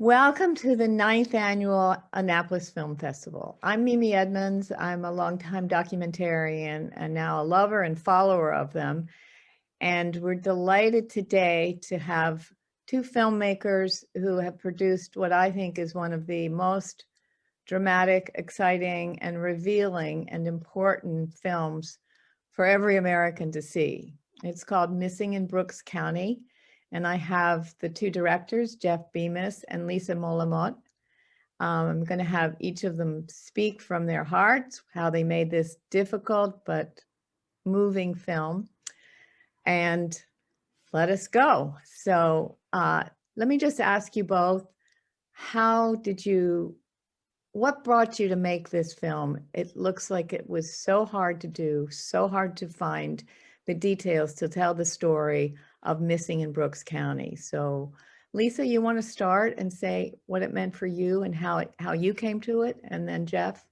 Welcome to the 9th annual Annapolis Film Festival. I'm Mimi Edmonds. I'm a longtime documentarian and now a lover and follower of them. And we're delighted today to have two filmmakers who have produced what I think is one of the most dramatic, exciting, and revealing and important films for every American to see. It's called Missing in Brooks County. And I have the two directors, Jeff Bemis and Lisa Molamotte. I'm going to have each of them speak from their hearts, how they made this difficult but moving film. And let us go. So let me just ask you both, what brought you to make this film? It looks like it was so hard to do, so hard to find the details to tell the story of Missing in Brooks County. So Lisa, you want to start and say what it meant for you and how you came to it, and then Jeff?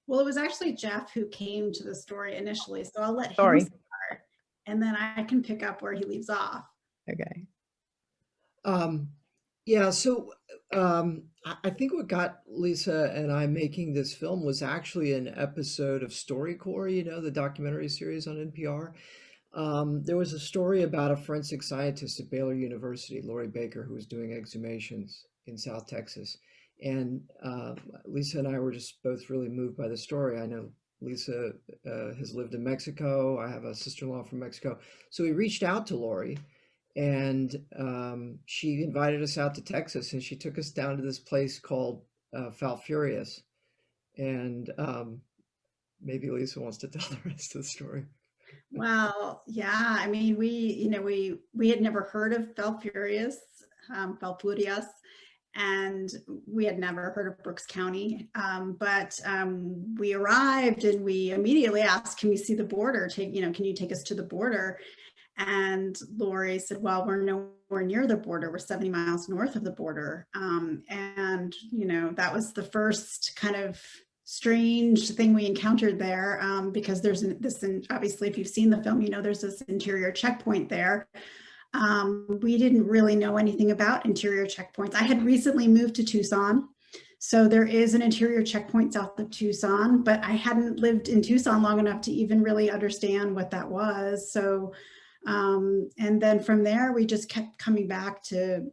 Well, it was actually Jeff who came to the story initially, so I'll let him start, and then I can pick up where he leaves off. Okay. Yeah, so I think what got Lisa and I making this film was actually an episode of StoryCorps, you know, the documentary series on NPR. There was a story about a forensic scientist at Baylor University, Lori Baker, who was doing exhumations in South Texas. And Lisa and I were just both really moved by the story. I know Lisa has lived in Mexico. I have a sister-in-law from Mexico. So we reached out to Lori, and she invited us out to Texas, and she took us down to this place called Falfurrias. And maybe Lisa wants to tell the rest of the story. Well, yeah, I mean, we had never heard of Falfurrias, and we had never heard of Brooks County. But we arrived and we immediately asked, can we see the border? Can you take us to the border? And Lori said, well, we're nowhere near the border. We're 70 miles north of the border. And, that was the first kind of strange thing we encountered there, because there's obviously, if you've seen the film, there's this interior checkpoint there. We didn't really know anything about interior checkpoints. I had recently moved to Tucson. So there is an interior checkpoint south of Tucson, but I hadn't lived in Tucson long enough to even really understand what that was. So and then from there, we just kept coming back to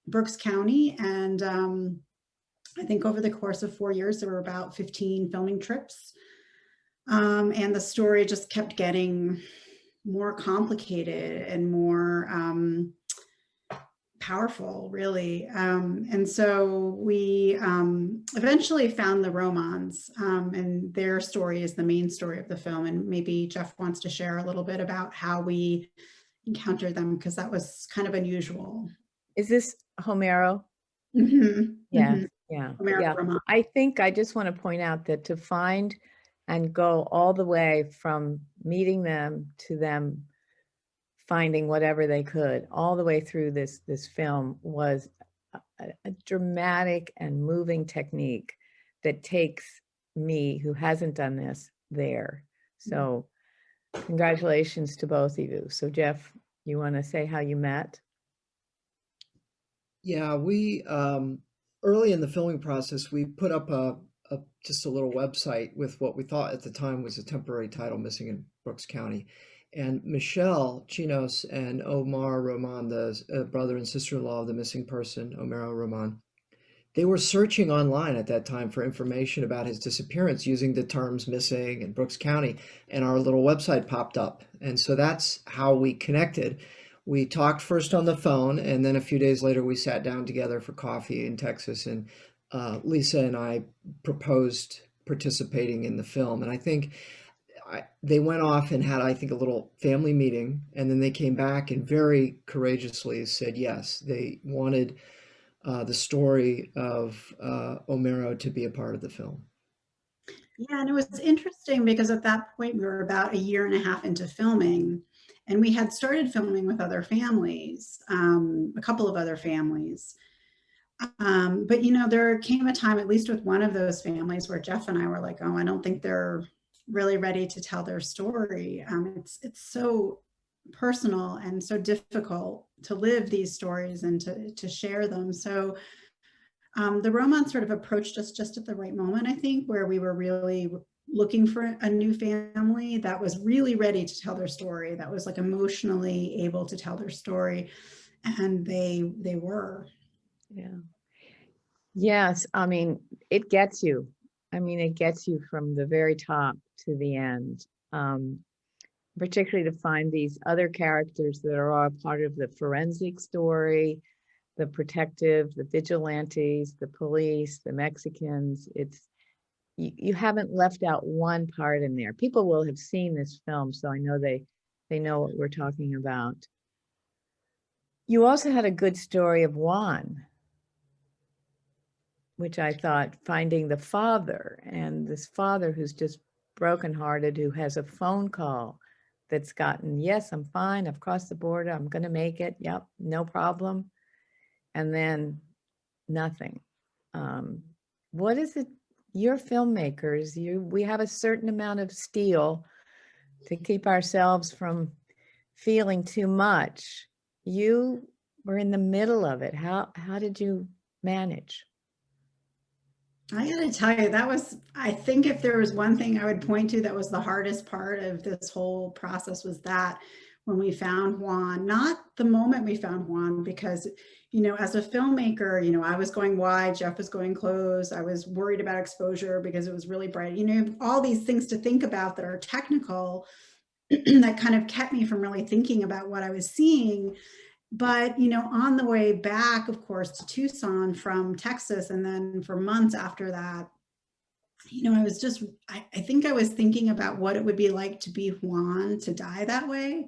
Brooks County. And I think over the course of 4 years, there were about 15 filming trips. And the story just kept getting more complicated and more powerful, really. And so we eventually found the Romans, and their story is the main story of the film. And maybe Jeff wants to share a little bit about how we encountered them, because that was kind of unusual. Is this Homero? Mm-hmm. Yeah, Mm-hmm. yeah, Homero yeah. Roman. I think I just want to point out that to find and go all the way from meeting them to them finding whatever they could all the way through this film was a dramatic and moving technique that takes me, who hasn't done this, there. So congratulations to both of you. So Jeff, you want to say how you met? Yeah, we early in the filming process, we put up just a little website with what we thought at the time was a temporary title, Missing in Brooks County. And Michelle Chinos and Omar Roman, the brother and sister-in-law of the missing person, Homero Roman, they were searching online at that time for information about his disappearance using the terms missing and Brooks County, and our little website popped up. And so that's how we connected. We talked first on the phone, and then a few days later we sat down together for coffee in Texas, and Lisa and I proposed participating in the film. And I think they went off and had, I think, a little family meeting, and then they came back and very courageously said yes. They wanted the story of Homero to be a part of the film. Yeah, and it was interesting because at that point we were about 1.5 years into filming, and we had started filming with other families, a couple of other families. But there came a time, at least with one of those families, where Jeff and I were like, oh, I don't think they're really ready to tell their story. It's so personal and so difficult to live these stories and to share them. So the romance sort of approached us just at the right moment, I think, where we were really looking for a new family that was really ready to tell their story, that was like emotionally able to tell their story. And they were. Yeah. Yes, I mean, it gets you. I mean, it gets you from the very top to the end. Particularly to find these other characters that are all part of the forensic story, the protective, the vigilantes, the police, the Mexicans. It's you haven't left out one part in there. People will have seen this film, so I know they know what we're talking about. You also had a good story of Juan, which I thought finding the father, and this father who's just brokenhearted, who has a phone call that's gotten, yes, I'm fine, I've crossed the border, I'm going to make it, yep, no problem. And then nothing. What is it? You're filmmakers, we have a certain amount of steel to keep ourselves from feeling too much. You were in the middle of it. How did you manage? I gotta tell you, I think if there was one thing I would point to that was the hardest part of this whole process was that when we found Juan, not the moment we found Juan, because, as a filmmaker, I was going wide, Jeff was going close. I was worried about exposure because it was really bright, all these things to think about that are technical that kind of kept me from really thinking about what I was seeing. But, on the way back, of course, to Tucson from Texas, and then for months after that, I was just, I think I was thinking about what it would be like to be Juan, to die that way.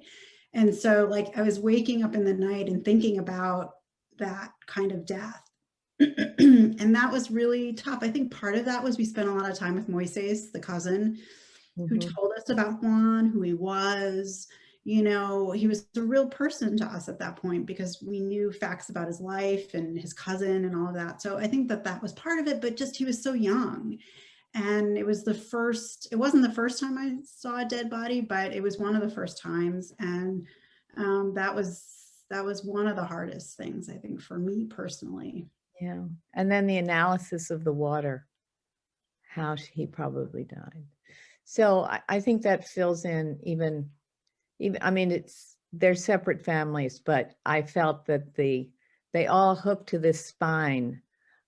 And so, like, I was waking up in the night and thinking about that kind of death. And that was really tough. I think part of that was we spent a lot of time with Moises, the cousin, who told us about Juan, who he was. He was a real person to us at that point because we knew facts about his life and his cousin and all of that. So I think that was part of it, but just he was so young. And it wasn't the first time I saw a dead body, but it was one of the first times. And that was one of the hardest things, I think, for me personally. Yeah. And then the analysis of the water, how he probably died. So I think that fills in even, I mean, they're separate families, but I felt that they all hook to this spine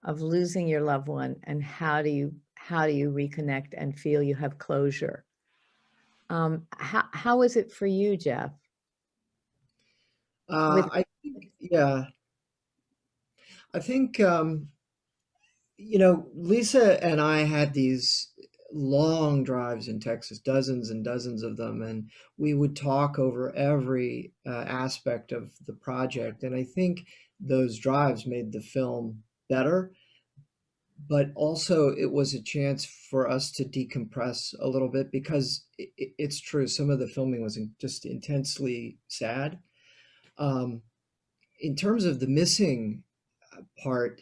of losing your loved one, and how do you reconnect and feel you have closure. How is it for you, Jeff? I think, yeah, I think, Lisa and I had these long drives in Texas, dozens and dozens of them, and we would talk over every aspect of the project. And I think those drives made the film better, but also it was a chance for us to decompress a little bit because it's true, some of the filming was just intensely sad. In terms of the missing part,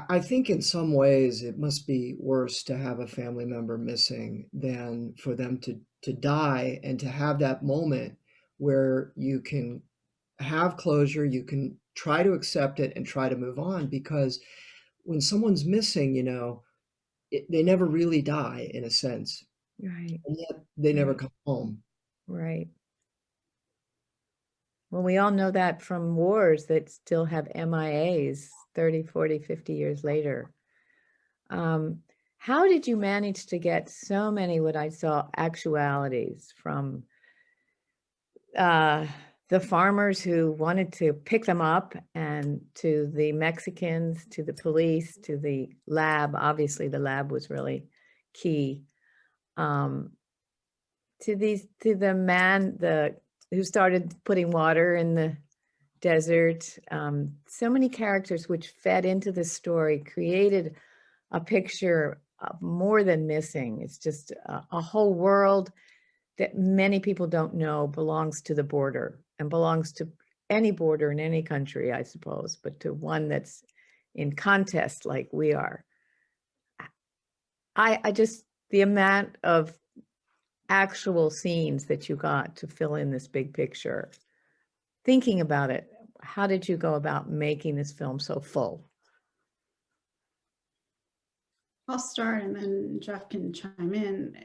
I think in some ways it must be worse to have a family member missing than for them to die, and to have that moment where you can have closure, you can try to accept it and try to move on. Because when someone's missing, they never really die in a sense, Right. and yet they never Right. come home. Right. Well, we all know that from wars that still have MIAs 30, 40, 50 years later. How did you manage to get so many, what I saw, actualities from the farmers who wanted to pick them up, and to the Mexicans, to the police, to the lab? Obviously, the lab was really key. To the man who started putting water in the desert. So many characters which fed into the story, created a picture of more than missing. It's just a whole world that many people don't know belongs to the border, and belongs to any border in any country, I suppose, but to one that's in contest like we are. I just, the amount of actual scenes that you got to fill in this big picture? Thinking about it, how did you go about making this film so full? I'll start and then Jeff can chime in.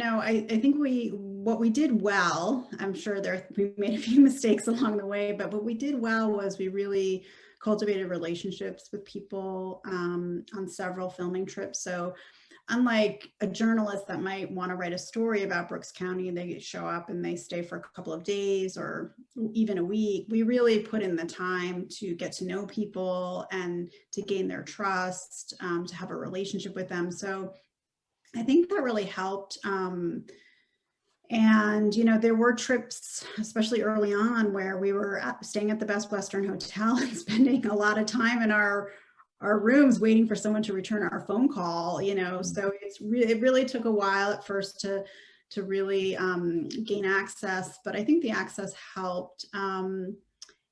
I think what we did well, I'm sure we made a few mistakes along the way, but what we did well was we really cultivated relationships with people on several filming trips. So unlike a journalist that might want to write a story about Brooks County, they show up and they stay for a couple of days or even a week. We really put in the time to get to know people and to gain their trust, to have a relationship with them. So I think that really helped. And, there were trips, especially early on, where we were staying at the Best Western Hotel and spending a lot of time in our rooms waiting for someone to return our phone call, so it really took a while at first to really gain access, but I think the access helped.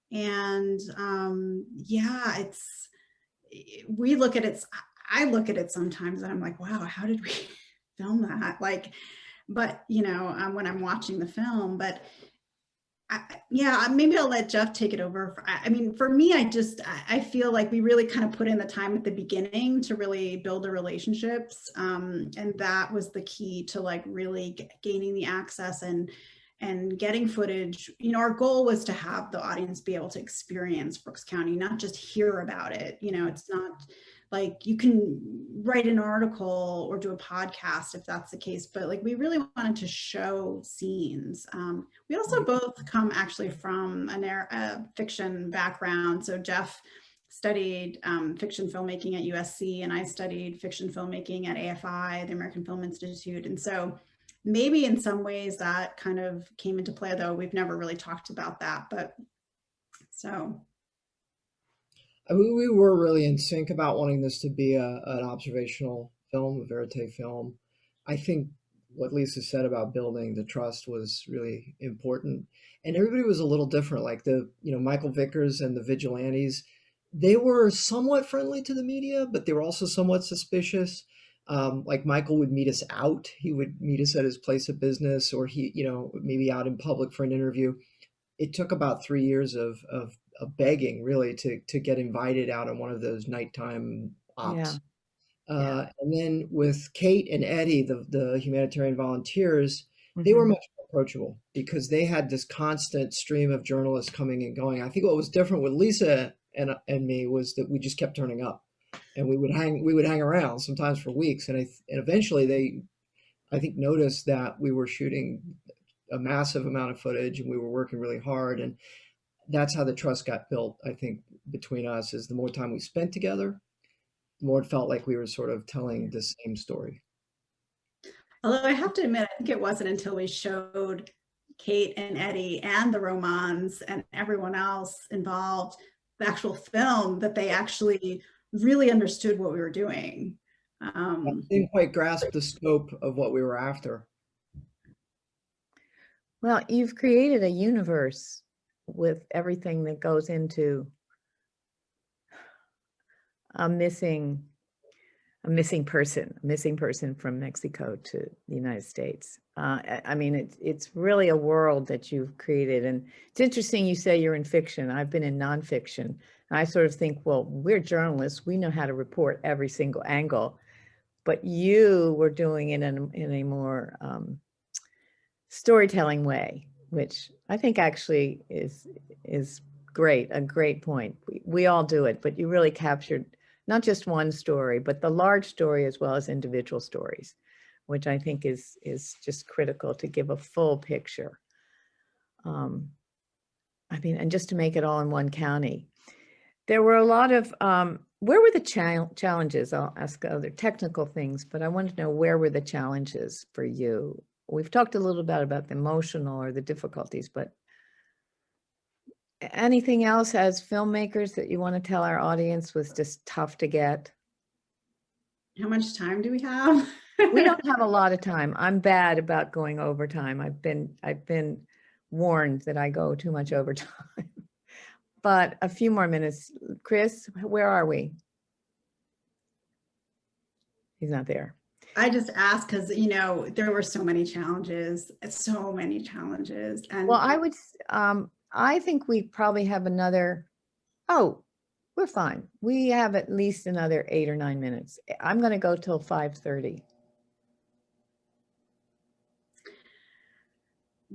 Yeah, we look at it, I look at it sometimes and I'm like, wow, how did we film that? But when I'm watching the film, but yeah, maybe I'll let Jeff take it over. I mean, for me, I feel like we really kind of put in the time at the beginning to really build the relationships. And that was the key to really gaining the access and getting footage. Our goal was to have the audience be able to experience Brooks County, not just hear about it. It's not like you can write an article or do a podcast if that's the case, but we really wanted to show scenes. We also both come actually from a fiction background. So Jeff studied fiction filmmaking at USC and I studied fiction filmmaking at AFI, the American Film Institute. And so maybe in some ways that kind of came into play, though we've never really talked about that, but so. I mean, we were really in sync about wanting this to be an observational film, a verite film. I think what Lisa said about building the trust was really important. And everybody was a little different. Like Michael Vickers and the Vigilantes, they were somewhat friendly to the media, but they were also somewhat suspicious. Like Michael would meet us out. He would meet us at his place of business, or maybe out in public for an interview. It took about 3 years of begging really to get invited out on one of those nighttime ops. Yeah. And then with Kate and Eddie, the humanitarian volunteers, they Mm-hmm. were much more approachable because they had this constant stream of journalists coming and going. I think what was different with Lisa and me was that we just kept turning up, and we would hang around sometimes for weeks. And eventually they, I think, noticed that we were shooting a massive amount of footage and we were working really hard. And that's how the trust got built, I think, between us. Is the more time we spent together, the more it felt like we were sort of telling the same story. Although I have to admit, I think it wasn't until we showed Kate and Eddie and the Romans and everyone else involved the actual film that they actually really understood what we were doing. Didn't quite grasp the scope of what we were after. Well, you've created a universe with everything that goes into a missing person from Mexico to the United States. I mean, it's really a world that you've created. And it's interesting you say you're in fiction. I've been in nonfiction. I sort of think, well, we're journalists. We know how to report every single angle. But you were doing it in a more storytelling way, which I think actually is great, a great point. We all do it, but you really captured not just one story, but the large story as well as individual stories, which I think is just critical to give a full picture. I mean, and just to make it all in one county. There were a lot of, where were the challenges? I'll ask other technical things, but I want to know, where were the challenges for you? We've talked a little bit about the emotional or the difficulties, but anything else as filmmakers that you want to tell our audience was just tough to get? How much time do we have? We don't have a lot of time. I'm bad about going overtime. I've been warned that I go too much overtime. But a few more minutes. Chris, where are we? He's not there. I just asked because, you know, there were so many challenges, and Well, I think we probably have another, oh, we're fine. We have at least another 8 or 9 minutes. I'm gonna go till 5:30.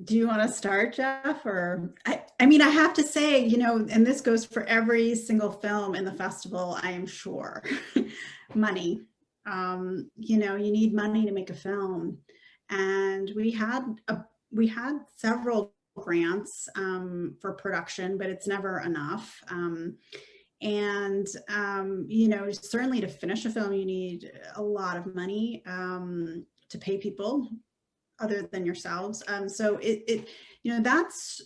do you want to start, Jeff? Or I mean, I have to say, you know, and this goes for every single film in the festival, I am sure. Money. You know, you need money to make a film. And we had several grants for production, but it's never enough. You know, certainly to finish a film, you need a lot of money to pay people other than yourselves. So you know, that's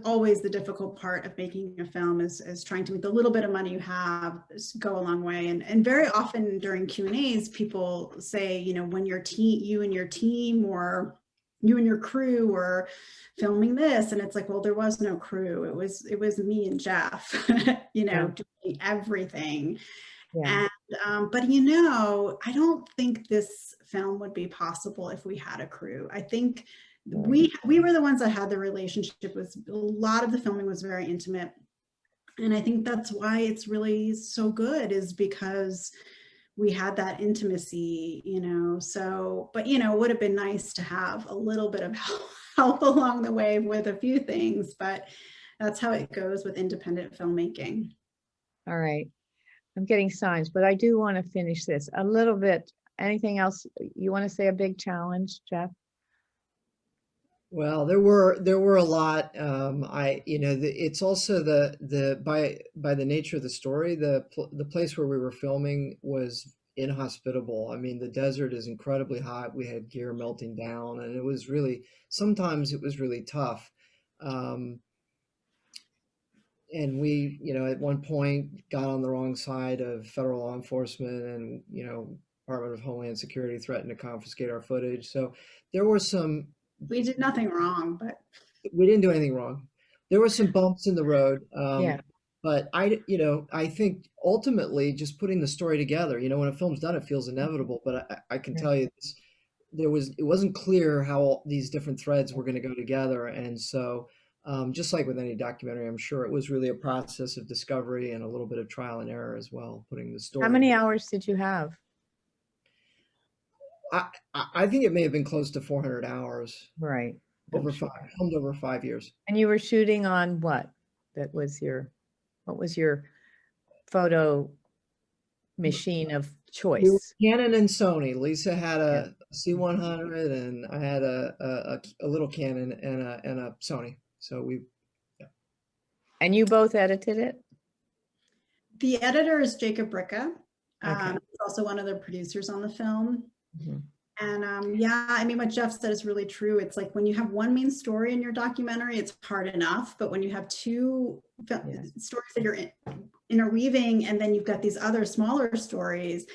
always the difficult part of making a film is trying to make the little bit of money you have go a long way. And very often during Q&As, people say, you know, when you and your team or you and your crew were filming this, and it's like, well, there was no crew. It was me and Jeff, you know, doing everything. Yeah. And but you know, I don't think this film would be possible if we had a crew. I think we were the ones that had the relationship. Was a lot of the filming was very intimate, and I think that's why it's really so good, is because we had that intimacy, you know. So, but you know, it would have been nice to have a little bit of help along the way with a few things, but that's how it goes with independent filmmaking. All right. I'm getting signs, but I do want to finish this a little bit. Anything else you want to say? A big challenge, Jeff? Well, there were a lot. It's also by the nature of the story, the place where we were filming was inhospitable. I mean, the desert is incredibly hot. We had gear melting down, and sometimes it was really tough. Um, and we, at one point got on the wrong side of federal law enforcement, and, Department of Homeland Security threatened to confiscate our footage. So there were some We did nothing wrong, but we didn't do anything wrong. There were some bumps in the road, Yeah. but I think ultimately just putting the story together. When a film's done, it feels inevitable. But I can Yeah. tell you, it wasn't clear how all these different threads were going to go together, and so just like with any documentary, I'm sure it was really a process of discovery and a little bit of trial and error as well, putting the story. How many hours did you have? I think it may have been close to 400 hours Right. filmed over 5 years. And you were shooting on what? What was your photo machine of We were choice? Canon and Sony. Lisa had a C100, and I had a little Canon and a Sony. So And you both edited it? the editor is Jacob Bricka. Okay. He's also one of the producers on the film. Mhm. And yeah, I mean, what Jeff said is really true. It's like when you have one main story in your documentary, it's hard enough. But when you have two stories that you're interweaving, and then you've got these other smaller stories,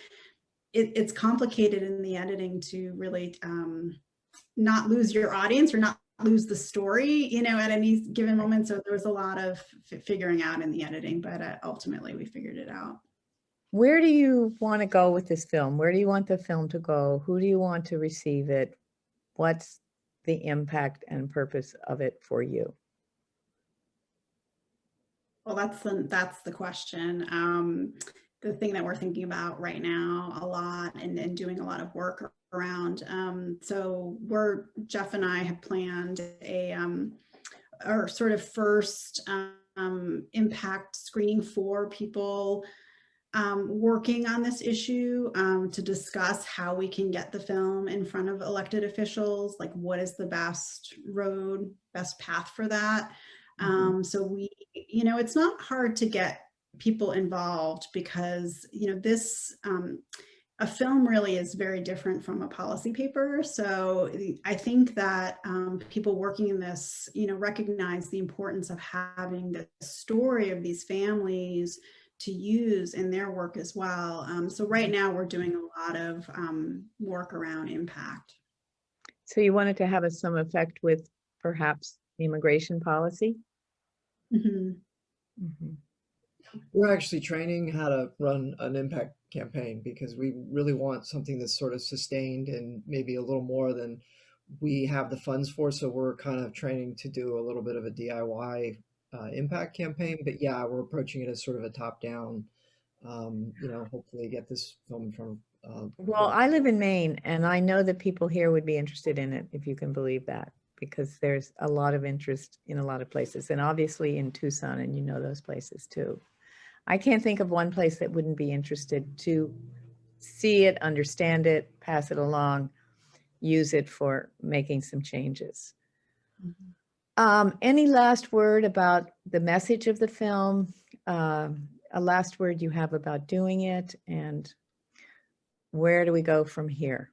it's complicated in the editing to really not lose your audience or not lose the story, at any given moment. So there was a lot of figuring out in the editing, but ultimately we figured it out. Where do you want to go with this film? Where do you want the film to go? Who do you want to receive it? What's the impact and purpose of it for you? Well, that's the question. The thing that we're thinking about right now a lot, and doing a lot of work around. So Jeff and I have planned our sort of first impact screening for people working on this issue, to discuss how we can get the film in front of elected officials, like what is the best path for that. So it's not hard to get people involved, because, this, a film really is very different from a policy paper. So I think that people working in this, recognize the importance of having the story of these families to use in their work as well. So right now we're doing a lot of work around impact. So you wanted to have some effect with perhaps immigration policy? Mm-hmm. Mm-hmm. we're actually training how to run an impact campaign, because we really want something that's sort of sustained and maybe a little more than we have the funds for. So we're kind of training to do a little bit of a DIY impact campaign. But yeah, we're approaching it as sort of a top down, hopefully get this film in front of. Well, I live in Maine, and I know that people here would be interested in it, if you can believe that, because there's a lot of interest in a lot of places, and obviously in Tucson, and you know those places too. I can't think of one place that wouldn't be interested to see it, understand it, pass it along, use it for making some changes. Any last word about the message of the film? A last word you have about doing it, and where do we go from here?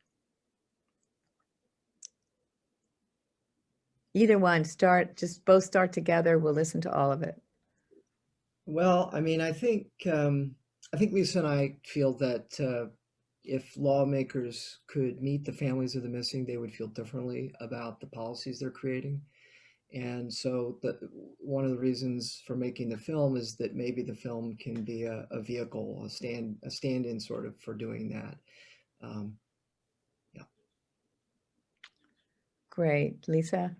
Either one, just both start together. We'll listen to all of it. Well, I mean, I think Lisa and I feel that if lawmakers could meet the families of the missing, they would feel differently about the policies they're creating. And so one of the reasons for making the film is that maybe the film can be a vehicle, a stand-in sort of for doing that. Yeah. Great. Lisa?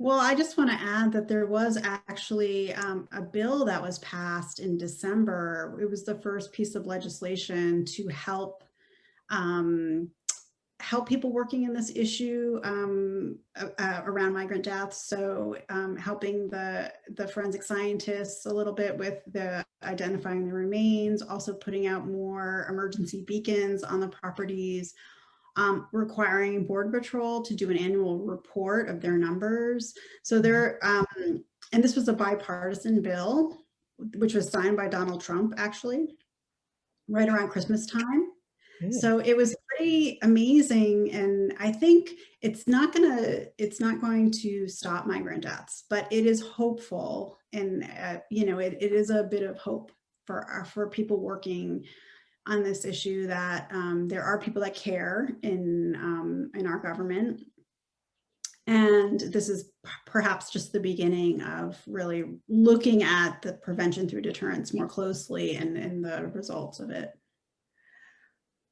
Well, I just want to add that there was actually a bill that was passed in December. It was the first piece of legislation to help people working in this issue around migrant deaths. So helping the forensic scientists a little bit with the identifying the remains, also putting out more emergency beacons on the properties, requiring Border Patrol to do an annual report of their numbers. So there, and this was a bipartisan bill, which was signed by Donald Trump, actually, right around Christmas time. Yeah. So it was pretty amazing, and I think it's not going to stop migrant deaths, but it is hopeful, and it is a bit of hope for people working on this issue, that there are people that care in our government, and this is perhaps just the beginning of really looking at the prevention through deterrence more closely and the results of it.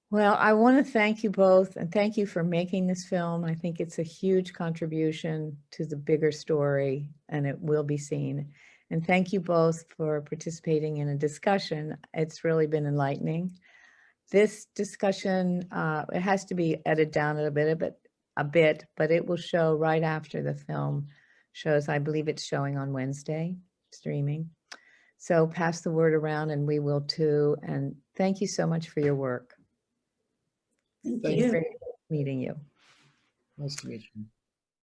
Well, I want to thank you both, and thank you for making this film. I think it's a huge contribution to the bigger story, and it will be seen. And thank you both for participating in a discussion. It's really been enlightening. This discussion, it has to be edited down a bit, but it will show right after the film shows. I believe it's showing on Wednesday, streaming. So pass the word around, and we will too. And thank you so much for your work. Thank Thank you. It's great meeting you. Nice to meet you.